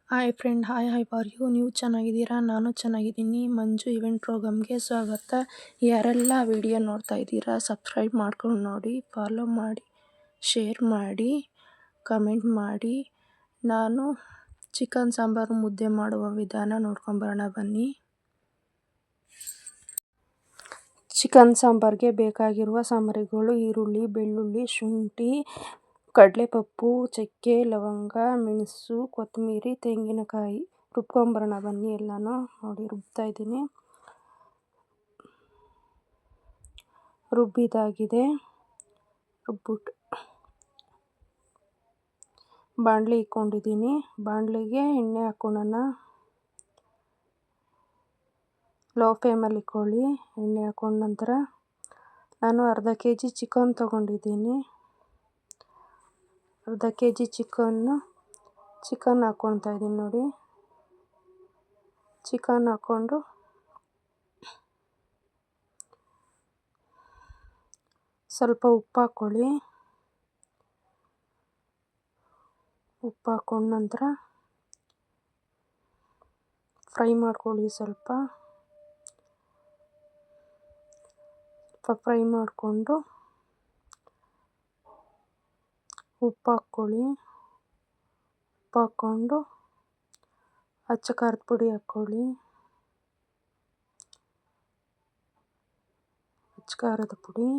Hi friend, hi are you? ನೀವು ಚೆನ್ನಾಗಿದ್ದೀರಾ? ನಾನು ಚೆನ್ನಾಗಿದ್ದೀನಿ. ಮಂಜು ಇವೆಂಟ್ ಪ್ರೋಗ್ರಾಮ್ಗೆ ಸ್ವಾಗತ. ಯಾರೆಲ್ಲ ವಿಡಿಯೋ ನೋಡ್ತಾ ಇದ್ದೀರಾ ಸಬ್ಸ್ಕ್ರೈಬ್ ಮಾಡ್ಕೊಂಡು ನೋಡಿ, ಫಾಲೋ ಮಾಡಿ, ಶೇರ್ ಮಾಡಿ, ಕಮೆಂಟ್ ಮಾಡಿ. ನಾನು ಚಿಕನ್ ಸಾಂಬಾರು ಮುದ್ದೆ ಮಾಡುವ ವಿಧಾನ ನೋಡ್ಕೊಂಬರೋಣ ಬನ್ನಿ. ಚಿಕನ್ ಸಾಂಬಾರಿಗೆ ಬೇಕಾಗಿರುವ ಸಾಮಗ್ರಿಗಳು: ಈರುಳ್ಳಿ, ಬೆಳ್ಳುಳ್ಳಿ, ಶುಂಠಿ, ಕಡಲೆಪಪ್ಪು, ಚಕ್ಕೆ, ಲವಂಗ, ಮೆಣಸು, ಕೊತ್ತಂಬರಿ, ತೆಂಗಿನಕಾಯಿ. ರುಬ್ಕೊಂಬರೋಣ ಬನ್ನಿ. ಎಲ್ಲನೂ ನೋಡಿ ರುಬ್ತಾ ಇದ್ದೀನಿ. ರುಬ್ಬಿದಾಗಿದೆ. ರುಬ್ಬಿಟ್ಟು ಬಾಣಲಿ ಇಕ್ಕೊಂಡಿದ್ದೀನಿ. ಬಾಣಲಿಗೆ ಎಣ್ಣೆ ಹಾಕ್ಕೊಳ್ಳೋಣ. ಲೋ ಫ್ಲೇಮಲ್ಲಿ ಇಟ್ಕೊಳ್ಳಿ. ಎಣ್ಣೆ ಹಾಕೊಂಡ ನಂತರ ನಾನು ಅರ್ಧ kg ಚಿಕನ್ ತೊಗೊಂಡಿದ್ದೀನಿ. ಅರ್ಧ kg ಚಿಕನ್ ಹಾಕ್ಕೊಳ್ತಾ ಇದ್ದೀನಿ ನೋಡಿ. ಚಿಕನ್ ಹಾಕ್ಕೊಂಡು ಸ್ವಲ್ಪ ಉಪ್ಪು ಹಾಕ್ಕೊಳ್ಳಿ. ಉಪ್ಪು ಹಾಕ್ಕೊಂಡ ನಂತರ ಫ್ರೈ ಮಾಡ್ಕೊಳ್ಳಿ. ಸ್ವಲ್ಪ ಫ್ರೈ ಮಾಡಿಕೊಂಡು ಉಪ್ಪು ಹಾಕ್ಕೊಳ್ಳಿ. ಉಪ್ಪು ಹಾಕ್ಕೊಂಡು ಅಚ್ಚ ಖಾರದ ಪುಡಿ ಹಾಕ್ಕೊಳ್ಳಿ. ಅಚ್ಚ ಖಾರದ ಪುಡಿ,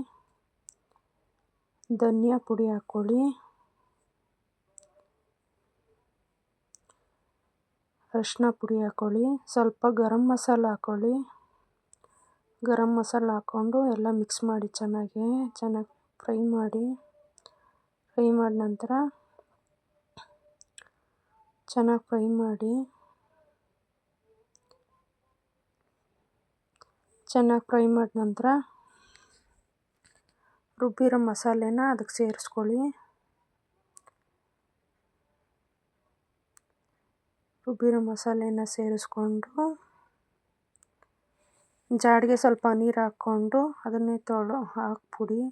ಧನಿಯಾ ಪುಡಿ ಹಾಕ್ಕೊಳ್ಳಿ. ಅರಿಶಿನ ಪುಡಿ ಹಾಕ್ಕೊಳ್ಳಿ. ಸ್ವಲ್ಪ ಗರಂ ಮಸಾಲ ಹಾಕ್ಕೊಳ್ಳಿ. ಗರಂ ಮಸಾಲ ಹಾಕ್ಕೊಂಡು ಎಲ್ಲ ಮಿಕ್ಸ್ ಮಾಡಿ ಚೆನ್ನಾಗಿ ಫ್ರೈ ಮಾಡಿ. ಫ್ರೈ ಮಾಡಿದ ನಂತರ ಚೆನ್ನಾಗಿ ಫ್ರೈ ಮಾಡಿ. ಚೆನ್ನಾಗಿ ಫ್ರೈ ಮಾಡಿದ ನಂತರ ರುಬ್ಬಿರೋ ಮಸಾಲೆನ ಅದಕ್ಕೆ ಸೇರಿಸ್ಕೊಳ್ಳಿ. ರುಬ್ಬಿರೋ ಮಸಾಲೆನ ಸೇರಿಸ್ಕೊಂಡು ಜಾಡಿಗೆ ಸ್ವಲ್ಪ ನೀರು ಹಾಕ್ಕೊಂಡು ಅದನ್ನೇ ಹಾಕ್ಬಿಡಿ.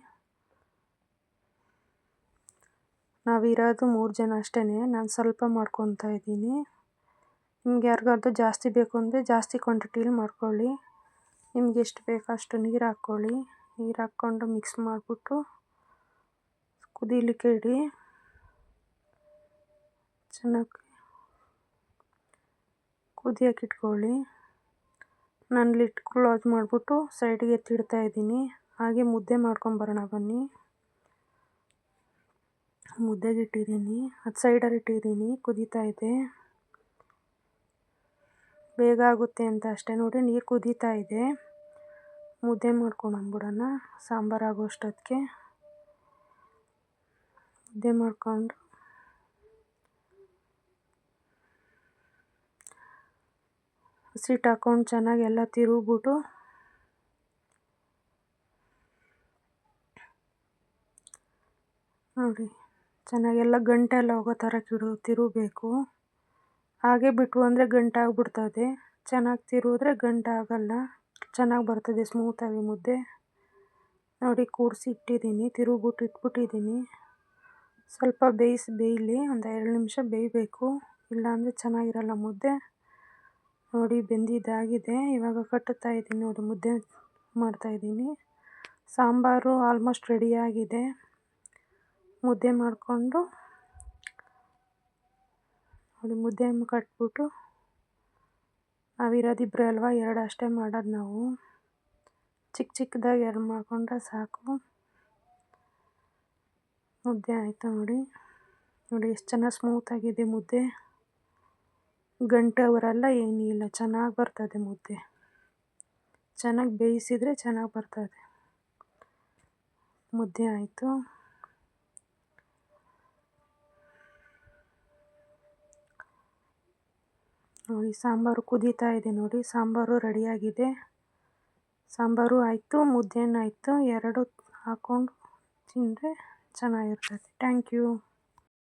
ನಾವಿರೋದು 3 ಜನ ಅಷ್ಟೇ. ನಾನು ಸ್ವಲ್ಪ ಮಾಡ್ಕೊತಾ ಇದ್ದೀನಿ. ನಿಮ್ಗೆ ಯಾರಿಗಾದ್ರು ಜಾಸ್ತಿ ಬೇಕು ಅಂದರೆ ಜಾಸ್ತಿ ಕ್ವಾಂಟಿಟಿಲಿ ಮಾಡ್ಕೊಳ್ಳಿ. ನಿಮ್ಗೆ ಎಷ್ಟು ಬೇಕೋ ಅಷ್ಟು ನೀರು ಹಾಕ್ಕೊಳ್ಳಿ. ನೀರು ಹಾಕ್ಕೊಂಡು ಮಿಕ್ಸ್ ಮಾಡಿಬಿಟ್ಟು ಕುದೀಲಿಕ್ಕೆ ಇಡಿ. ಚೆನ್ನಾಗಿ ಕುದಿಯೋಕೆ ಇಟ್ಕೊಳ್ಳಿ. ನಾನು ಲಿಡ್ ಕ್ಲೋಸ್ ಮಾಡಿಬಿಟ್ಟು ಸೈಡಿಗೆ ಎತ್ತಿಡ್ತಾ ಇದ್ದೀನಿ. ಹಾಗೆ ಮುದ್ದೆ ಮಾಡ್ಕೊಂಬರೋಣ ಬನ್ನಿ. ಮುದ್ದೆಗೆ ಇಟ್ಟಿದ್ದೀನಿ. ಅದು ಸೈಡಲ್ಲಿ ಇಟ್ಟಿದ್ದೀನಿ. ಕುದೀತಾ ಇದೆ. ಬೇಗ ಆಗುತ್ತೆ ಅಂತ ಅಷ್ಟೇ ನೋಡಿ. ನೀರು ಕುದೀತಾ ಇದೆ. ಮುದ್ದೆ ಮಾಡ್ಕೊಂಡು ಬಂದ್ಬಿಡೋಣ. ಸಾಂಬಾರು ಆಗೋ ಅಷ್ಟೊತ್ತಿಗೆ ಮುದ್ದೆ ಮಾಡ್ಕೊಂಡು ಹಸಿಟ್ಟು ಹಾಕ್ಕೊಂಡು ಚೆನ್ನಾಗಿ ಎಲ್ಲ ತಿರುಗ್ಬಿಟ್ಟು ನೋಡಿ ಚೆನ್ನಾಗೆಲ್ಲ ಗಂಟೆಲ್ಲ ಹೋಗೋ ಥರ ತಿರುಗಬೇಕು. ಹಾಗೆ ಬಿಟ್ಟು ಅಂದರೆ ಗಂಟಾಗ್ಬಿಡ್ತದೆ. ಚೆನ್ನಾಗಿ ತಿರುಗಿದ್ರೆ ಗಂಟಾಗಲ್ಲ. ಚೆನ್ನಾಗಿ ಬರ್ತದೆ ಸ್ಮೂತಾಗಿ ಮುದ್ದೆ. ನೋಡಿ ಕೂಡಿಸಿ ಇಟ್ಟಿದ್ದೀನಿ. ತಿರುಗ್ಬಿಟ್ಟು ಇಟ್ಬಿಟ್ಟಿದ್ದೀನಿ. ಸ್ವಲ್ಪ ಬೇಯಲಿ. ಒಂದು 2 ನಿಮಿಷ ಬೇಯಬೇಕು. ಇಲ್ಲಾಂದರೆ ಚೆನ್ನಾಗಿರಲ್ಲ ಮುದ್ದೆ. ನೋಡಿ ಬೆಂದಿದ್ದಾಗಿದೆ. ಇವಾಗ ಕಟ್ಟುತ್ತಾ ಇದ್ದೀನಿ ನೋಡಿ. ಮುದ್ದೆ ಮಾಡ್ತಾಯಿದ್ದೀನಿ. ಸಾಂಬಾರು ಆಲ್ಮೋಸ್ಟ್ ರೆಡಿಯಾಗಿದೆ. ಮುದ್ದೆ ಮಾಡಿಕೊಂಡು ನೋಡಿ ಮುದ್ದೆ ಕಟ್ಬಿಟ್ಟು ನಾವಿರೋದು ಇಬ್ಬರೇ ಅಲ್ವಾ, 2 ಅಷ್ಟೇ ಮಾಡೋದು ನಾವು. ಚಿಕ್ಕದಾಗಿ 2 ಮಾಡಿಕೊಂಡ್ರೆ ಸಾಕು. ಮುದ್ದೆ ಆಯಿತು ನೋಡಿ. ನೋಡಿ ಎಷ್ಟು ಚೆನ್ನಾಗಿ ಸ್ಮೂತಾಗಿದೆ ಮುದ್ದೆ. ಗಂಟೆ ಬರಲ್ಲ, ಏನೂ ಇಲ್ಲ. ಚೆನ್ನಾಗಿ ಬರ್ತದೆ ಮುದ್ದೆ. ಚೆನ್ನಾಗಿ ಬೇಯಿಸಿದರೆ ಚೆನ್ನಾಗಿ ಬರ್ತದೆ. ಮುದ್ದೆ ಆಯಿತು. ನೋಡಿ ಸಾಂಬಾರು ಕುದೀತಾ ಇದೆ ನೋಡಿ. ಸಾಂಬಾರು ರೆಡಿಯಾಗಿದೆ. ಸಾಂಬಾರು ಆಯಿತು, ಮುದ್ದೆನೂ ಆಯಿತು. 2 ಹಾಕ್ಕೊಂಡು ತಿಂದರೆ ಚೆನ್ನಾಗಿರ್ತದೆ. Thank you.